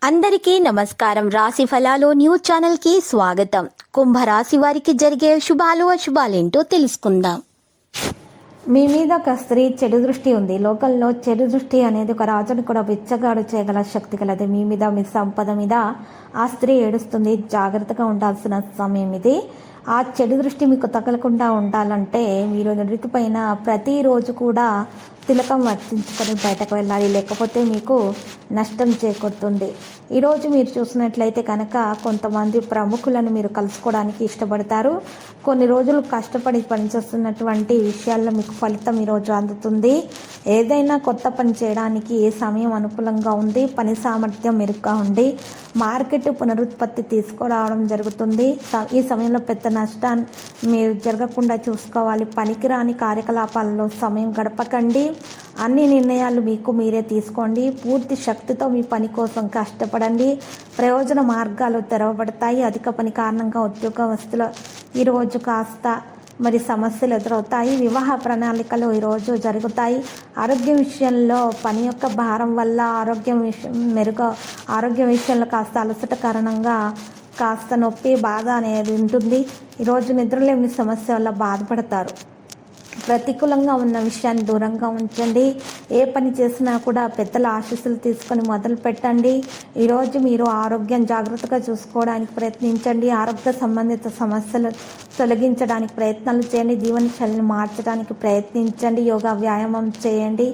అందరికీ నమస్కారం. రాశి ఫలాలు న్యూస్ ఛానల్ కి స్వాగతం. కుంభరాశి వారికి జరిగే శుభాలు అశుభాలేంటో తెలుసుకుందాం. మీ మీద ఒక స్త్రీ చెడు దృష్టి ఉంది. లోకంలో చెడు దృష్టి అనేది ఒక రాజుని కూడా బిచ్చగాడు చేయగల శక్తి కలది. మీ మీద, మీ సంపద మీద ఆ స్త్రీ ఏడుస్తుంది. జాగ్రత్తగా ఉండాల్సిన సమయం ఇది. ఆ చెడు దృష్టి మీకు తగలకుండా ఉండాలంటే మీరు నుడికిపైన ప్రతిరోజు కూడా తిలకం వర్తించుకొని బయటకు వెళ్ళాలి, లేకపోతే మీకు నష్టం చేకూరుతుంది. ఈరోజు మీరు చూసినట్లయితే కనుక కొంతమంది ప్రముఖులను మీరు కలుసుకోవడానికి ఇష్టపడతారు. కొన్ని రోజులు కష్టపడి పనిచేస్తున్నటువంటి విషయాల్లో మీకు ఫలితం ఈరోజు అందుతుంది. ఏదైనా కొత్త పని చేయడానికి ఏ సమయం అనుకూలంగా ఉంది. పని సామర్థ్యం మెరుగ్గా ఉండి మార్కెట్ పునరుత్పత్తి తీసుకురావడం జరుగుతుంది. ఈ సమయంలో పెద్ద నష్టాన్ని మీరు జరగకుండా చూసుకోవాలి. పనికిరాని కార్యకలాపాలలో సమయం గడపకండి. అన్ని నిర్ణయాలు మీకు మీరే తీసుకోండి. పూర్తి శక్తితో మీ పని కోసం కష్టపడండి. ప్రయోజన మార్గాలు తెరవబడతాయి. అధిక పని కారణంగా ఉద్యోగస్తులు ఈరోజు కాస్త సమస్యలు ఎదురవుతాయి. వివాహ ప్రణాళికలు ఈరోజు జరుగుతాయి. ఆరోగ్య విషయంలో పని యొక్క భారం వల్ల ఆరోగ్య విషయంలో కాస్త అలసట కారణంగా కాస్త నొప్పి, బాధ అనేది ఉంటుంది. ఈరోజు నిద్రలేని సమస్య వల్ల బాధపడతారు. ప్రతికూలంగా ఉన్న విషయాన్ని దూరంగా ఉంచండి. ఏ పని చేసినా కూడా పెద్దల ఆశీస్సులు తీసుకొని మొదలు పెట్టండి. ఈరోజు మీరు ఆరోగ్యం జాగ్రత్తగా చూసుకోవడానికి ప్రయత్నించండి. ఆరోగ్య సంబంధిత సమస్యలు తొలగించడానికి ప్రయత్నాలు చేయండి. జీవన శైలిని మార్చడానికి ప్రయత్నించండి. యోగా, వ్యాయామం చేయండి.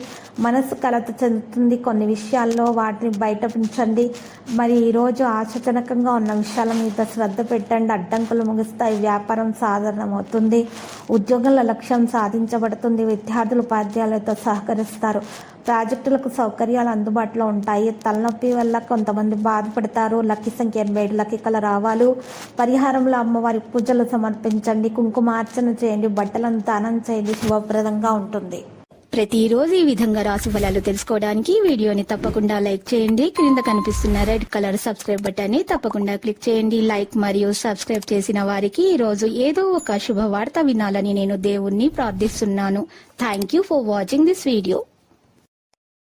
మనసు కలత చెందుతుంది కొన్ని విషయాల్లో, వాటిని బయట ఉంచండి. ఈరోజు ఆశాజనకంగా ఉన్న విషయాల మీద శ్రద్ధ పెట్టండి. అడ్డంకులు ముగుస్తాయి. వ్యాపారం సాధారణమవుతుంది. ఉద్యోగాల లక్ష్యం సాధించబడుతుంది. విద్యార్థులు ఉపాధ్యాయులతో సహకరిస్తారు. ప్రాజెక్టులకు సౌకర్యాలు అందుబాటులో ఉంటాయి. తలనొప్పి వల్ల కొంతమంది బాధపడతారు. లక్కీ సంఖ్య 87, లక్కీ కలర్ ఆవాలు. పరిహారంలో అమ్మవారి పూజలు సమర్పించండి. కుంకుమార్చన చేయండి. బట్టలను దానం చేయండి. శుభప్రదంగా ఉంటుంది. ప్రతిరోజు ఈ విధంగా రాశి ఫలాలు తెలుసుకోవడానికి వీడియోని తప్పకుండా లైక్ చేయండి. క్రింద కనిపిస్తున్న రెడ్ కలర్ సబ్స్క్రైబ్ బటన్ ని తప్పకుండా క్లిక్ చేయండి. లైక్ మరియు సబ్స్క్రైబ్ చేసిన వారికి ఈ రోజు ఏదో ఒక శుభవార్త వినాలని నేను దేవుణ్ణి ప్రార్థిస్తున్నాను. Thank you for watching this video.